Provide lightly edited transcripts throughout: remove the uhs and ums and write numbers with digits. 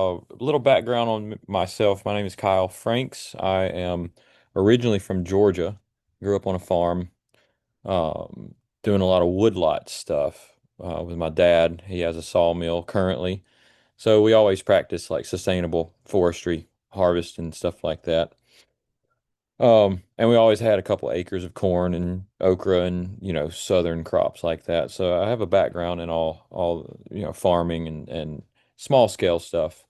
A little background on myself. My name is Kyle Franks. I am originally from Georgia. Grew up on a farm, um, doing a lot of woodlot stuff with my dad. He has a sawmill currently. So we always practice like sustainable forestry, harvest and stuff like that. And we always had a couple acres of corn and okra and, southern crops like that. So I have a background in all, farming and small scale stuff.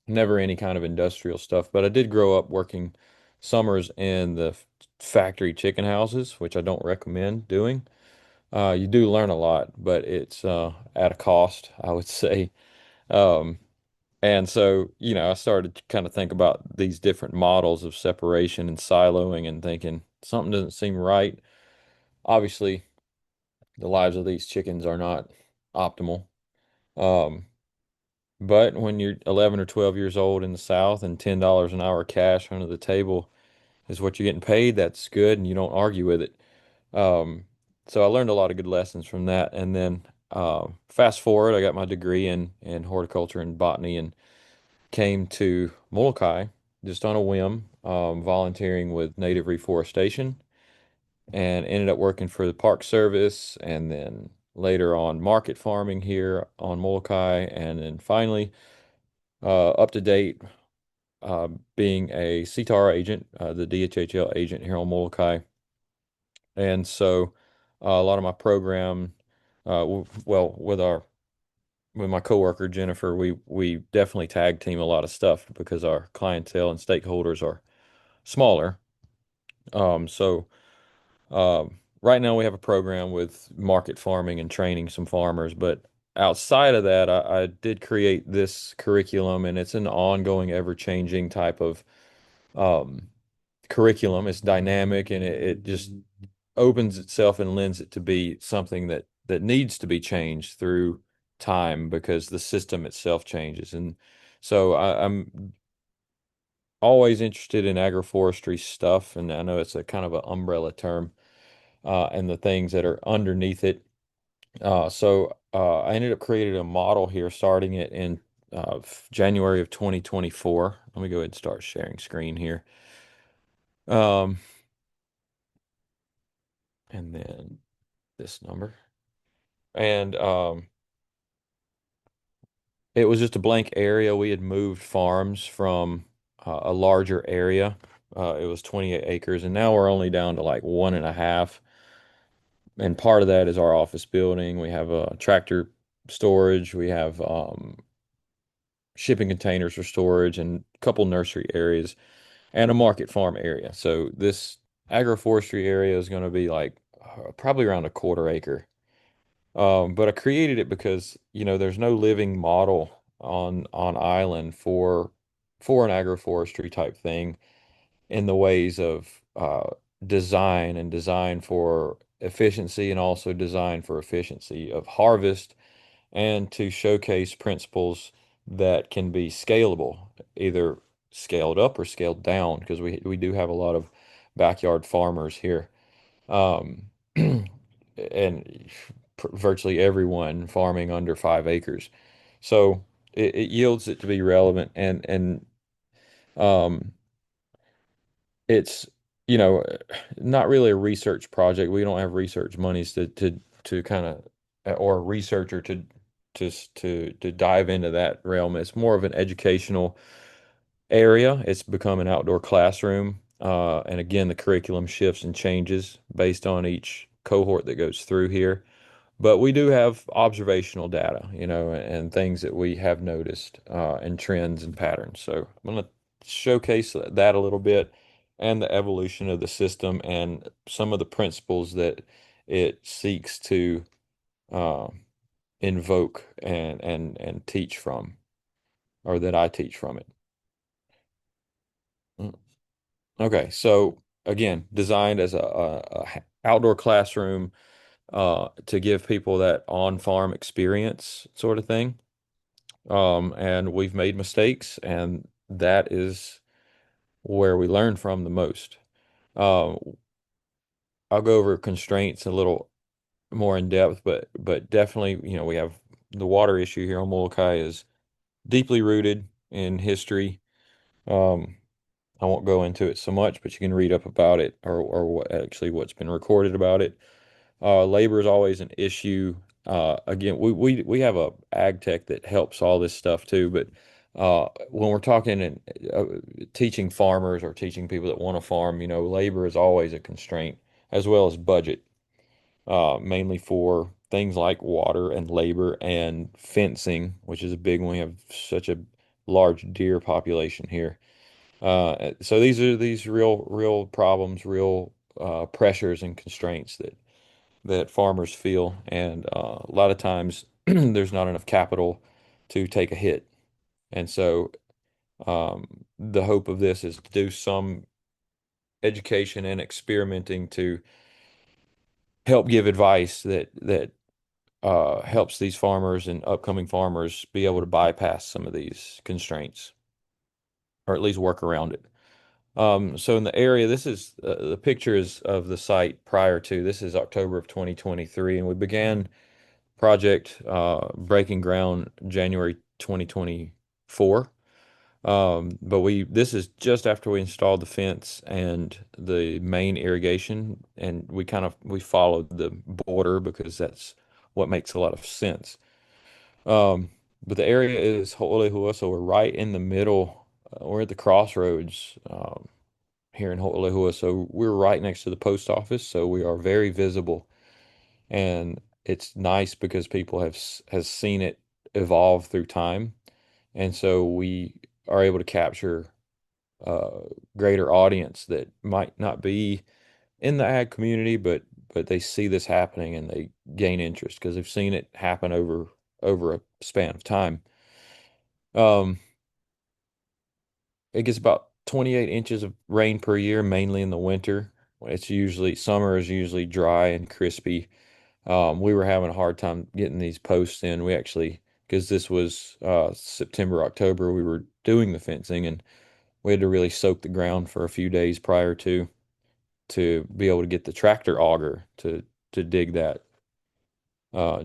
Never any kind of industrial stuff, but I did grow up working summers in the factory chicken houses, which I don't recommend doing. You do learn a lot, but it's at a cost, I would say. Um, and so, I started to kind of think about these different models of separation and siloing and thinking something doesn't seem right. Obviously, the lives of these chickens are not optimal. Um, But when you're 11 or 12 years old in the South and $10 an hour cash under the table is what you're getting paid, that's good and you don't argue with it. Um, so I learned a lot of good lessons from that. And then fast forward, I got my degree in horticulture and botany and came to Molokai just on a whim, volunteering with native reforestation and ended up working for the Park Service and then later on market farming here on Molokai. And then finally, up to date, being a CTAR agent, the DHHL agent here on Molokai. And so a lot of my program, well, with my coworker Jennifer, we definitely tag team a lot of stuff because our clientele and stakeholders are smaller. So right now we have a program with market farming and training some farmers, but outside of that, I did create this curriculum, and it's an ongoing, ever-changing type of um, curriculum. It's dynamic and it just opens itself and lends it to be something that needs to be changed through time because the system itself changes. And so I'm always interested in agroforestry stuff, and I know it's a kind of an umbrella term, and the things that are underneath it. I ended up creating a model here, starting it in January of 2024. Let me go ahead and start sharing screen here. Um, and then this number. And it was just a blank area. We had moved farms from a larger area. It was 28 acres, and now we're only down to like one and a half. And part of that is our office building. We have a tractor storage. We have shipping containers for storage and a couple nursery areas and a market farm area. So this agroforestry area is going to be like probably around a quarter acre. But I created it because, there's no living model on island for an agroforestry type thing in the ways of design and design for efficiency and also design for efficiency of harvest and to showcase principles that can be scalable, either scaled up or scaled down, because we do have a lot of backyard farmers here. Um, and virtually everyone farming under 5 acres. So it yields it to be relevant and um, it's you know not really a research project. We don't have research monies to kind of or a researcher to dive into that realm. It's more of an educational area. It's become an outdoor classroom. And again, the curriculum shifts and changes based on each cohort that goes through here. But we do have observational data, and things that we have noticed, and trends and patterns. So I'm going to showcase that a little bit and the evolution of the system and some of the principles that it seeks to uh, invoke and teach from, or that I teach from it. Mm. Okay, so again, designed as a outdoor classroom to give people that on-farm experience sort of thing. And we've made mistakes, and that is where we learn from the most. Uh, I'll go over constraints a little more in depth, but definitely, we have the water issue here on Molokai is deeply rooted. in history. Um, I won't go into it so much, but you can read up about it or what's been recorded about it. Labor is always an issue. Again, we have a ag tech that helps all this stuff too, but when we're talking and teaching farmers or teaching people that want to farm, labor is always a constraint as well as budget, mainly for things like water and labor and fencing, which is a big one. We have such a large deer population here. So these are these real problems, real pressures and constraints that farmers feel, and a lot of times there's not enough capital to take a hit. And so the hope of this is to do some education and experimenting to help give advice that helps these farmers and upcoming farmers be able to bypass some of these constraints, or at least work around it. So in the area, this is the pictures of the site prior to this is October of 2023, and we began project breaking ground January 2024. But this is just after we installed the fence and the main irrigation, and we followed the border because that's what makes a lot of sense. Um, but the area is Ho'olehua, so we're right in the middle. We're at the crossroads here in Ho'olehua, so we're right next to the post office, so we are very visible, and it's nice because people has seen it evolve through time, and so we are able to capture a greater audience that might not be in the ag community, but they see this happening and they gain interest because they've seen it happen over a span of time. Um, it gets about 28 inches of rain per year, mainly in the winter. Summer is usually dry and crispy. We were having a hard time getting these posts in. We actually, because this was September, October, we were doing the fencing and we had to really soak the ground for a few days prior to be able to get the tractor auger to dig that. Uh,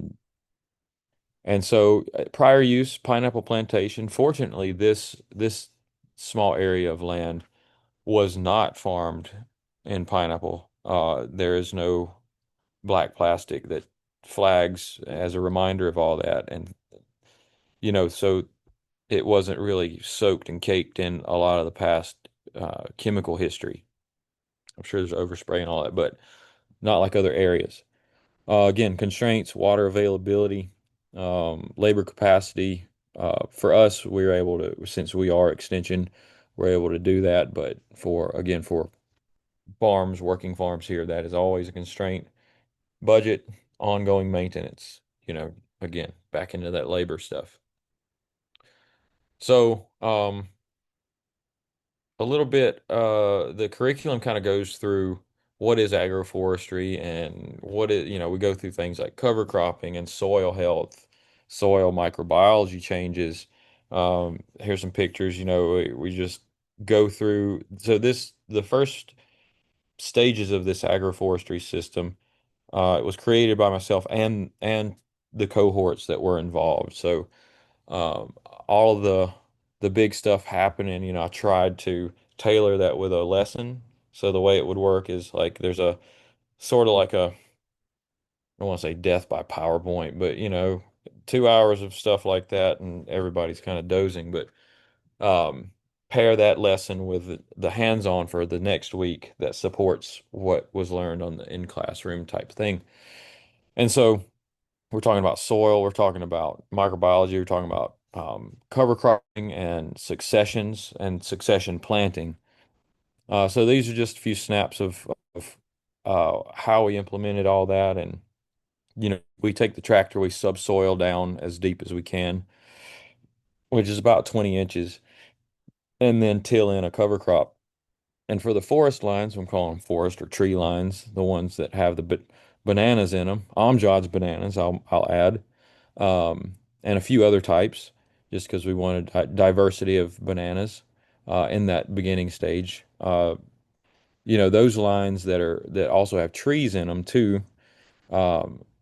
and so prior use, pineapple plantation. Fortunately, this small area of land was not farmed in pineapple. There is no black plastic that flags as a reminder of all that. And, so it wasn't really soaked and caked in a lot of the past chemical history. I'm sure there's overspray and all that, but not like other areas. Again, constraints, water availability, labor capacity. For us, we were able to, since we are extension, we're able to do that. But for farms, working farms here, that is always a constraint. Budget, ongoing maintenance, again, back into that labor stuff. So, a little bit, the curriculum kind of goes through what is agroforestry and we go through things like cover cropping and soil health, soil microbiology changes. Here's some pictures, we just go through. So the first stages of this agroforestry system. It was created by myself and the cohorts that were involved. So all of the big stuff happening, I tried to tailor that with a lesson. So the way it would work is like there's a sort of like a I don't want to say death by PowerPoint, but 2 hours of stuff like that, and everybody's kind of dozing. But um, pair that lesson with the hands-on for the next week that supports what was learned on the in-classroom type thing. And so we're talking about soil, we're talking about microbiology, we're talking about cover cropping and successions and succession planting. So these are just a few snaps of how we implemented all that. And, we take the tractor, we subsoil down as deep as we can, which is about 20 inches, and then till in a cover crop. And for the forest lines, I'm calling them forest or tree lines, the ones that have the bananas in them, Amjad's bananas, I'll add, and a few other types, just because we wanted diversity of bananas in that beginning stage. Those lines that also have trees in them too,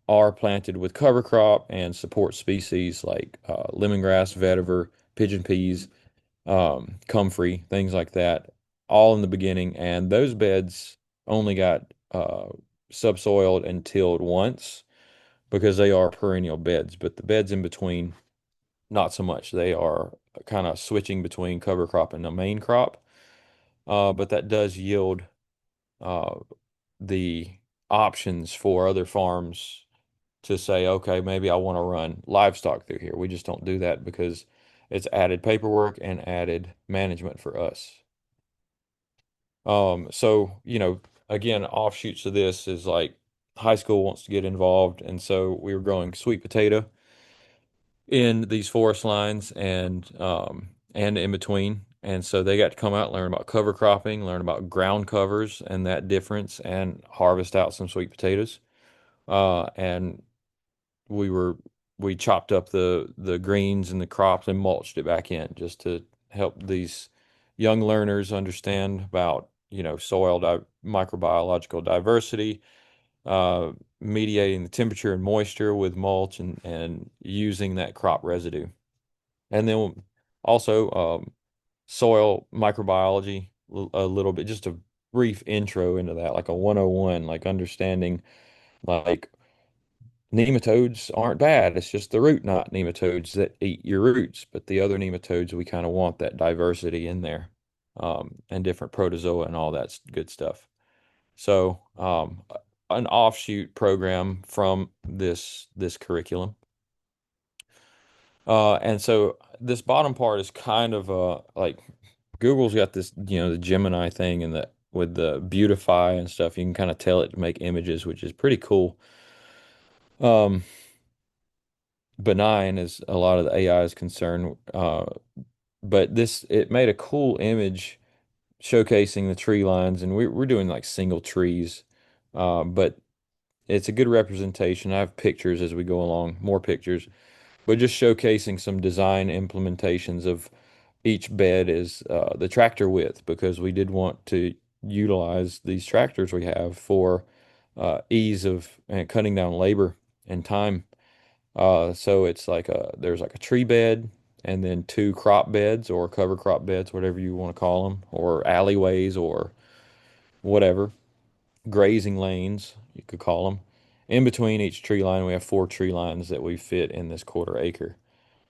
are planted with cover crop and support species like lemongrass, vetiver, pigeon peas. comfrey, things like that, all in the beginning. And those beds only got subsoiled and tilled once because they are perennial beds. But the beds in between, not so much. They are kind of switching between cover crop and the main crop. But that does yield uh, the options for other farms to say, okay, maybe I want to run livestock through here. We just don't do that because it's added paperwork and added management for us. So, again, offshoots of this is like high school wants to get involved, and so we were growing sweet potato in these forest lines and in between. And so they got to come out, learn about cover cropping, learn about ground covers and that difference, and harvest out some sweet potatoes. And we were we chopped up the greens and the crops and mulched it back in just to help these young learners understand about, soil di microbiological diversity, uh, mediating the temperature and moisture with mulch and using that crop residue. And then also soil microbiology, a little bit, just a brief intro into that, like a 101, like understanding like nematodes aren't bad. It's just the root knot nematodes that eat your roots. But the other nematodes, we kind of want that diversity in there, and different protozoa and all that good stuff. So, an offshoot program from this curriculum. And so this bottom part is kind of like Google's got this, the Gemini thing and the with the beautify and stuff. You can kind of tell it to make images, which is pretty cool. Um, Benign as a lot of the AI is concerned. But this it made a cool image showcasing the tree lines, and we're doing like single trees, but it's a good representation. I have pictures as we go along, more pictures, but just showcasing some design implementations of each bed is the tractor width because we did want to utilize these tractors we have for ease of and cutting down labor and time. So it's like there's like a tree bed and then two crop beds or cover crop beds, whatever you want to call them, or alleyways or whatever, grazing lanes, you could call them. In between each tree line, we have four tree lines that we fit in this quarter acre.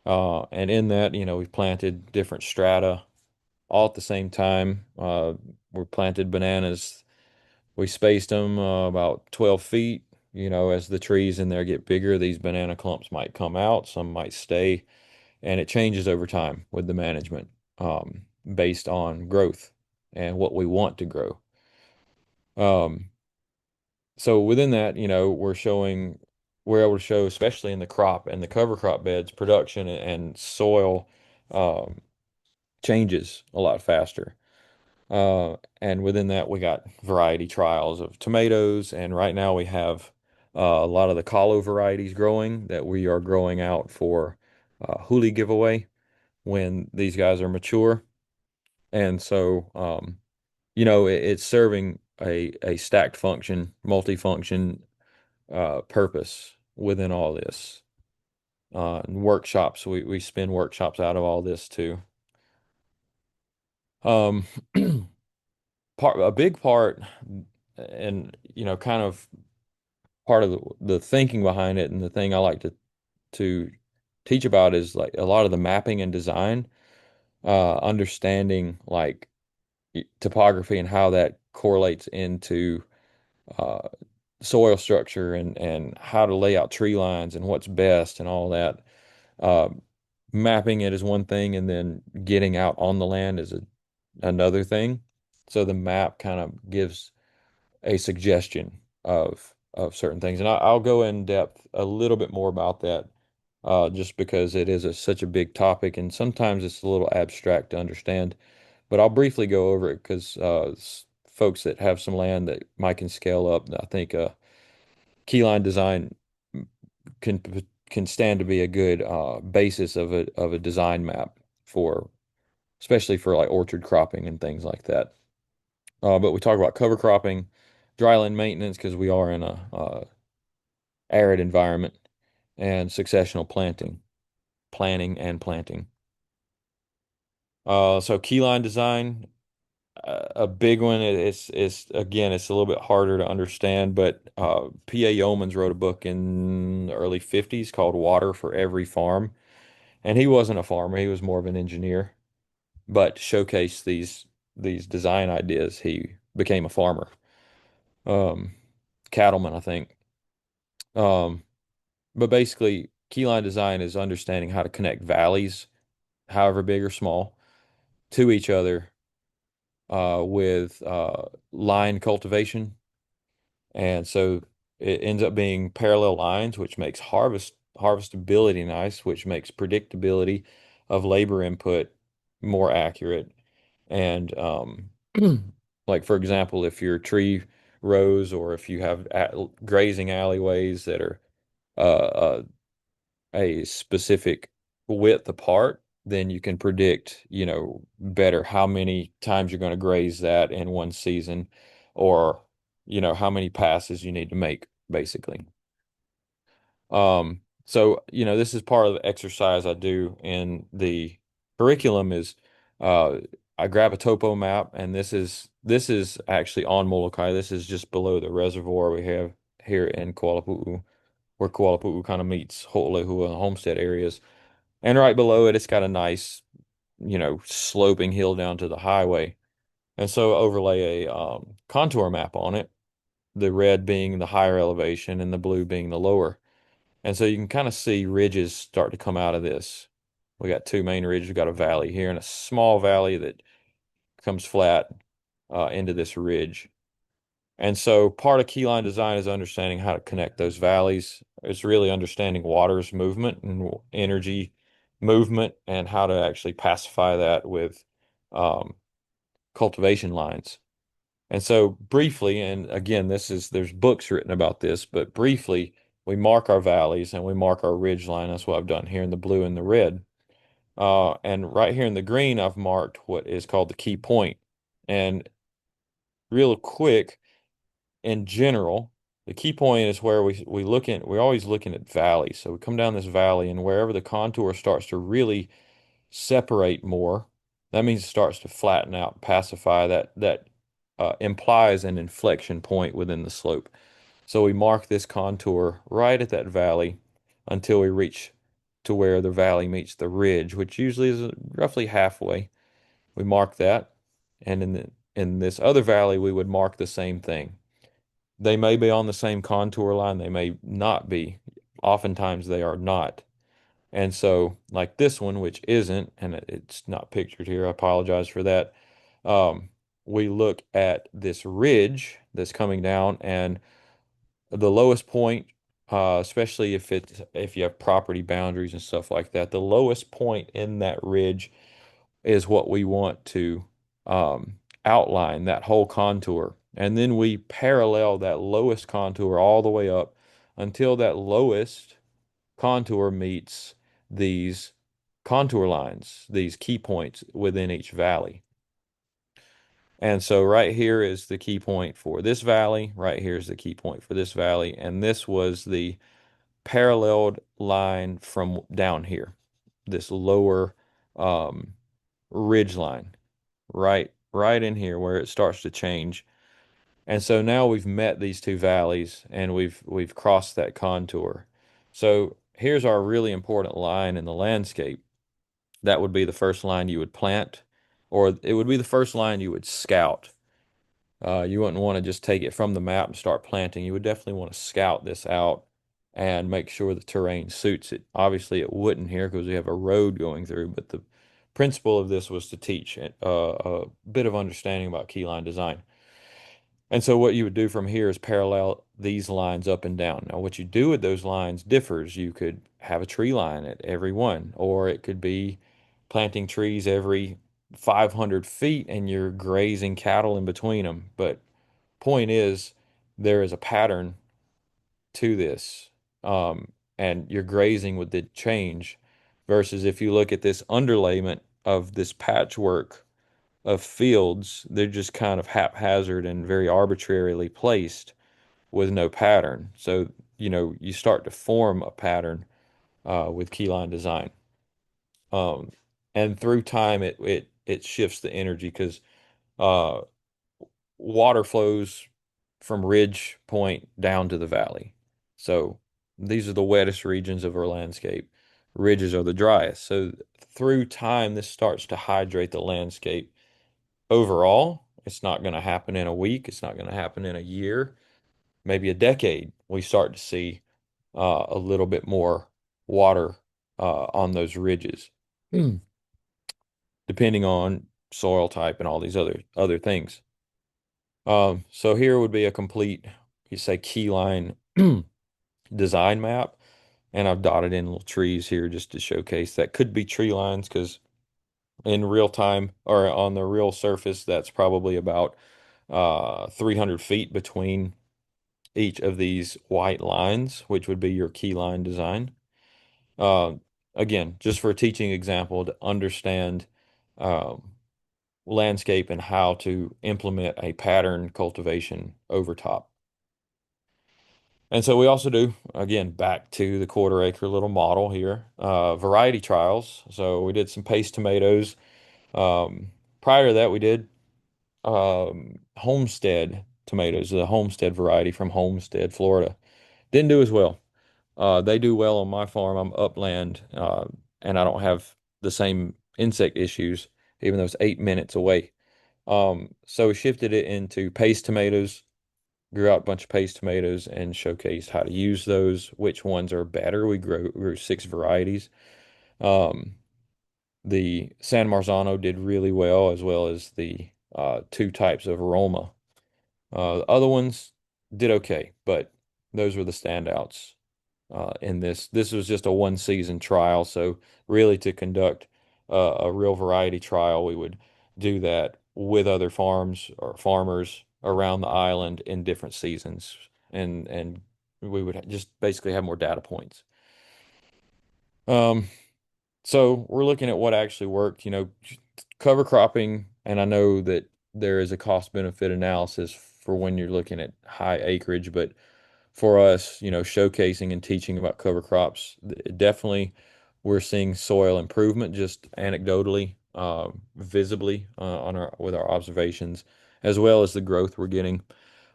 And in that, we've planted different strata all at the same time. We planted bananas. We spaced them about 12 feet. As the trees in there get bigger, these banana clumps might come out, some might stay, and it changes over time with the management based on growth and what we want to grow. Um, so within that, we're able to show, especially in the crop and the cover crop beds, production and soil um, changes a lot faster. And within that, we got variety trials of tomatoes, and right now we have a lot of the calo varieties growing that we are growing out for Huli giveaway when these guys are mature. And so, it's serving a stacked function, multifunction purpose within all this. And workshops, we spin workshops out of all this too. Um, a big part, and kind of part of the thinking behind it, and the thing I like to teach about is like a lot of the mapping and design, understanding like topography and how that correlates into uh, soil structure and how to lay out tree lines and what's best and all that. Uh, Mapping it is one thing, and then getting out on the land is another thing. So the map kind of gives a suggestion of certain things, and I'll go in depth a little bit more about that, just because it is such a big topic, and sometimes it's a little abstract to understand. But I'll briefly go over it because folks that have some land that might can scale up, I think keyline design can can stand to be a good basis of a design map for, especially for like orchard cropping and things like that. But we talk about cover cropping, dryland maintenance because we are in a arid environment, and successional planting, planning and planting. So keyline design, a big one. It's again, it's a little bit harder to understand, but P.A. Yeomans wrote a book in the early 50s called Water for Every Farm. And he wasn't a farmer, he was more of an engineer, but to showcase these design ideas, he became a farmer. Um, Cattleman, I think. Um, but basically, keyline design is understanding how to connect valleys, however big or small, to each other with line cultivation. And so it ends up being parallel lines, which makes harvestability nice, which makes predictability of labor input more accurate. And like for example, if your tree rows or if you have grazing alleyways that are uh, a specific width apart, then you can predict, better how many times you're going to graze that in one season or, how many passes you need to make, basically. This is part of the exercise I do in the curriculum is uh, I grab a topo map, and this is actually on Molokai. This is just below the reservoir we have here in Kuala Pu'u, where Kuala Pu'u kind of meets Ho'olehua Homestead areas. And right below it, it's got a nice, sloping hill down to the highway. And so overlay a contour map on it, the red being the higher elevation and the blue being the lower. And so you can kind of see ridges start to come out of this. We got two main ridges. We got a valley here and a small valley that comes flat into this ridge. And so part of keyline design is understanding how to connect those valleys. It's really understanding water's movement and energy movement and how to actually pacify that with um, cultivation lines. And so briefly, and again, there's books written about this, but briefly, we mark our valleys and we mark our ridge line. That's what I've done here in the blue and the red. And right here in the green, I've marked what is called the key point. And real quick, in general, the key point is where we're always looking at valleys. So we come down this valley, and wherever the contour starts to really separate more, that means it starts to flatten out, pacify. That implies an inflection point within the slope. So we mark this contour right at that valley until we reach to where the valley meets the ridge, which usually is roughly halfway. We mark that, and in this other valley, we would mark the same thing. They may be on the same contour line, they may not be. Oftentimes they are not. And so, like this one, which isn't, and it's not pictured here, I apologize for that. Um, we look at this ridge that's coming down, and the lowest point, especially if you have property boundaries and stuff like that, the lowest point in that ridge is what we want to outline that whole contour. And then we parallel that lowest contour all the way up until that lowest contour meets these contour lines, these key points within each valley. And so right here is the key point for this valley. Right here is the key point for this valley. And this was the paralleled line from down here, this lower um, ridge line, right in here where it starts to change. And so now we've met these two valleys and we've crossed that contour. So here's our really important line in the landscape. That would be the first line you would plant, or it would be the first line you would scout. You wouldn't want to just take it from the map and start planting. You would definitely want to scout this out and make sure the terrain suits it. Obviously, it wouldn't here because we have a road going through, but the principle of this was to teach a bit of understanding about keyline design. And so what you would do from here is parallel these lines up and down. Now, what you do with those lines differs. You could have a tree line at every one, or it could be planting trees every 500 feet and you're grazing cattle in between them. But point is, there is a pattern to this, and you're grazing with the change versus if you look at this underlayment of this patchwork of fields, they're just kind of haphazard and very arbitrarily placed with no pattern. So, you start to form a pattern with keyline design. Um, and through time, it it shifts the energy because uh, water flows from ridge point down to the valley. So these are the wettest regions of our landscape. Ridges are the driest. So through time, this starts to hydrate the landscape. Overall, it's not going to happen in a week. It's not going to happen in a year, maybe a decade. We start to see a little bit more water on those ridges, depending on soil type and all these other things. So here would be a complete, you say, key line design map, and I've dotted in little trees here just to showcase that could be tree lines because in real time or on the real surface, that's probably about 300 feet between each of these white lines, which would be your key line design. Uh, Again, just for a teaching example to understand um, landscape and how to implement a pattern cultivation over top. And so we also do, again, back to the quarter acre little model here, variety trials. So we did some paste tomatoes. Prior to that, we did Homestead tomatoes, the Homestead variety from Homestead, Florida. Didn't do as well. They do well on my farm. I'm upland, and I don't have the same insect issues, even though it's 8 minutes away. So we shifted it into paste tomatoes, grew out a bunch of paste tomatoes, and showcased how to use those, which ones are better. We grew 6 varieties. Um, the San Marzano did really well as the 2 types of aroma. The other ones did okay, but those were the standouts in this. This was just a 1 season trial, so really to conduct a real variety trial, we would do that with other farms or farmers around the island in different seasons, and we would just basically have more data points. Um, so we're looking at what actually worked, cover cropping, and I know that there is a cost benefit analysis for when you're looking at high acreage, but for us, showcasing and teaching about cover crops, definitely we're seeing soil improvement just anecdotally, visibly on our with our observations, as well as the growth we're getting.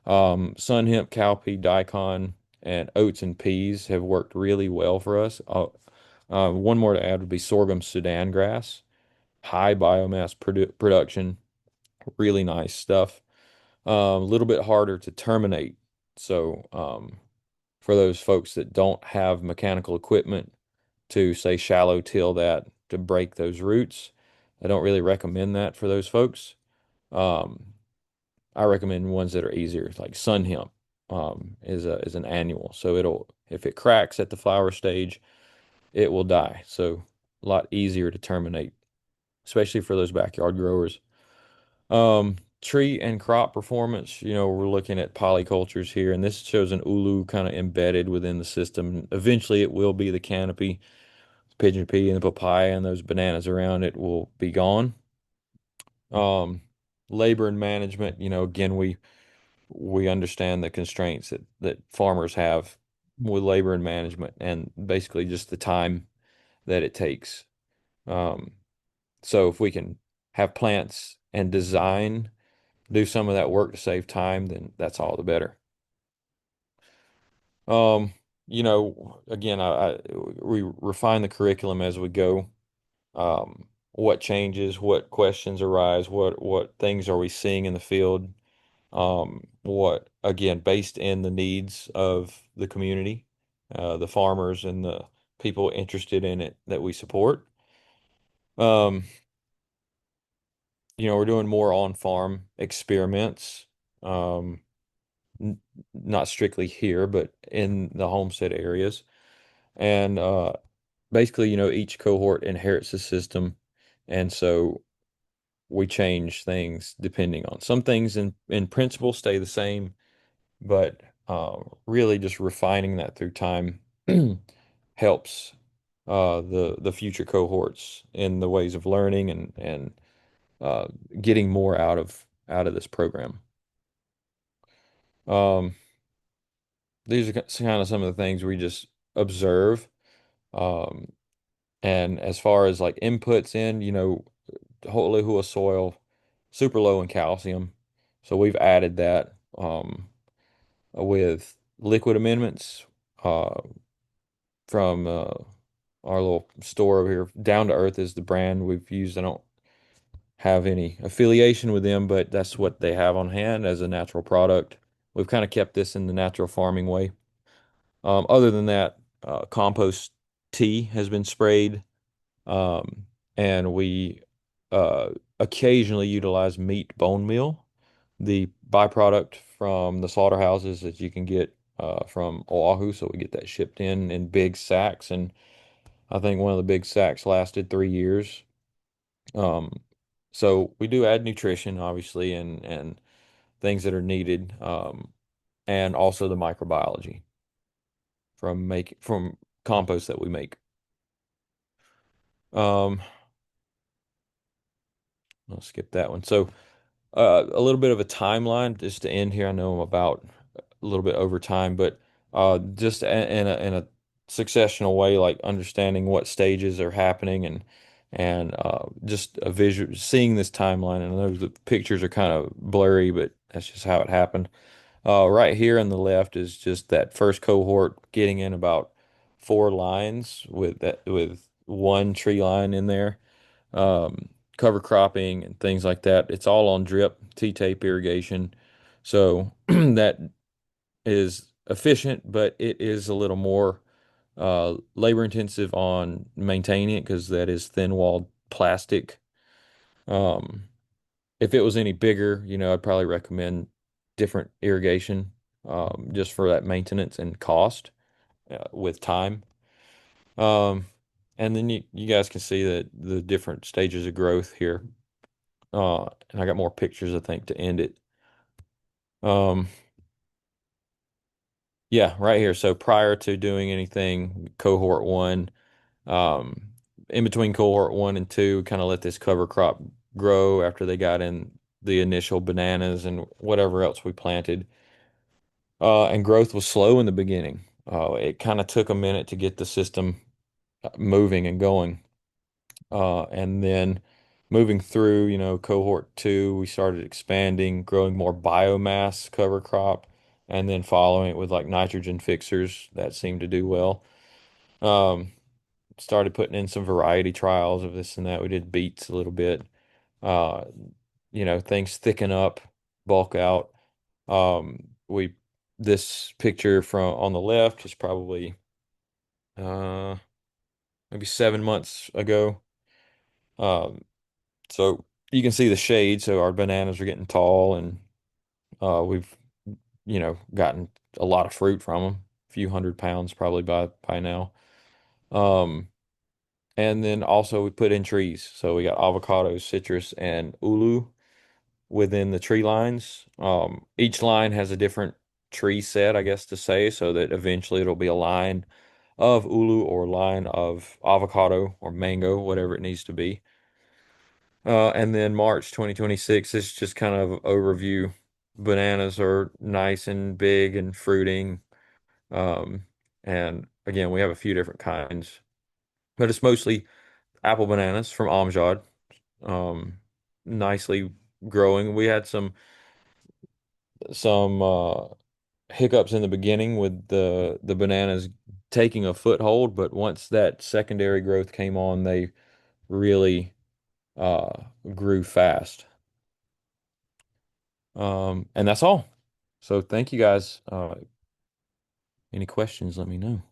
Sun hemp, cowpea, daikon, and oats and peas have worked really well for us. One more to add would be sorghum Sudan grass, high biomass production, really nice stuff. A little bit harder to terminate. So, for those folks that don't have mechanical equipment to say shallow till that to break those roots, I don't really recommend that for those folks. Um, I recommend ones that are easier, like sun hemp, is an annual. So it'll if it cracks at the flower stage, it will die. So a lot easier to terminate, especially for those backyard growers. Tree and crop performance, we're looking at polycultures here, and this shows an ulu kind of embedded within the system. Eventually, it will be the canopy, pigeon pea and the papaya and those bananas around it will be gone. Um, Labor and management, again, we understand the constraints that farmers have with labor and management and basically just the time that it takes. Um, so if we can have plants and design do some of that work to save time, then that's all the better. Again, we refine the curriculum as we go. What changes, what questions arise, what things are we seeing in the field? What again, based in the needs of the community, the farmers and the people interested in it that we support. Um, we're doing more on-farm experiments. Um, n Not strictly here, but in the homestead areas. And basically, each cohort inherits the system, and so we change things depending on some things in principle stay the same, but really just refining that through time helps the future cohorts in the ways of learning and uh, getting more out of this program. Um, these are kind of some of the things we just observe. Um, and as far as like inputs in, Lehua soil, super low in calcium. So we've added that with liquid amendments uh, from our little store over here. Down to Earth is the brand we've used. I don't have any affiliation with them, but that's what they have on hand as a natural product. We've kind of kept this in the natural farming way. Other than that, compost tea has been sprayed, and we uh, occasionally utilize meat bone meal, the byproduct from the slaughterhouses that you can get from Oahu. So we get that shipped in big sacks, and I think one of the big sacks lasted 3 years. Um, so we do add nutrition, obviously, and things that are needed, and also the microbiology from compost that we make. Um, I'll skip that one. So a little bit of a timeline just to end here. I know I'm about a little bit over time, but just in a successional way, like understanding what stages are happening and just a visual seeing this timeline. And I know the pictures are kind of blurry, but that's just how it happened. Right here on the left is just that first cohort getting in about 4 lines with one tree line in there, cover cropping and things like that. It's all on drip T-tape irrigation. So that is efficient, but it is a little more labor intensive on maintaining it because that is thin-walled plastic. Um, if it was any bigger, I'd probably recommend different irrigation, just for that maintenance and cost with time. Um, and then you guys can see that the different stages of growth here. And I got more pictures, I think, to end it. Um, yeah, right here. So prior to doing anything, cohort one, um, in between cohort one and two, kind of let this cover crop grow after they got in the initial bananas and whatever else we planted. And growth was slow in the beginning. It kind of took a minute to get the system moving and going. And then moving through, cohort two, we started expanding, growing more biomass cover crop, and then following it with like nitrogen fixers that seemed to do well. Um, Started putting in some variety trials of this and that. We did beets a little bit. Uh, things thicken up, bulk out. We This picture from on the left is probably uh maybe 7 months ago. Um, So you can see the shade. So our bananas are getting tall, and we've gotten a lot of fruit from them, a few 100 pounds probably by now. Um, and then also we put in trees. So we got avocado, citrus, and ulu within the tree lines. Each line has a different tree set, I guess to say, so that eventually it'll be a line of ulu or line of avocado or mango, whatever it needs to be. And then March 2026 is just kind of overview. Bananas are nice and big and fruiting. Um, and again, we have a few different kinds, but it's mostly apple bananas from Amjad. Um, Nicely growing. We had some hiccups in the beginning with the bananas taking a foothold, but once that secondary growth came on, they really uh, grew fast. And that's all. So thank you guys. Any questions, let me know.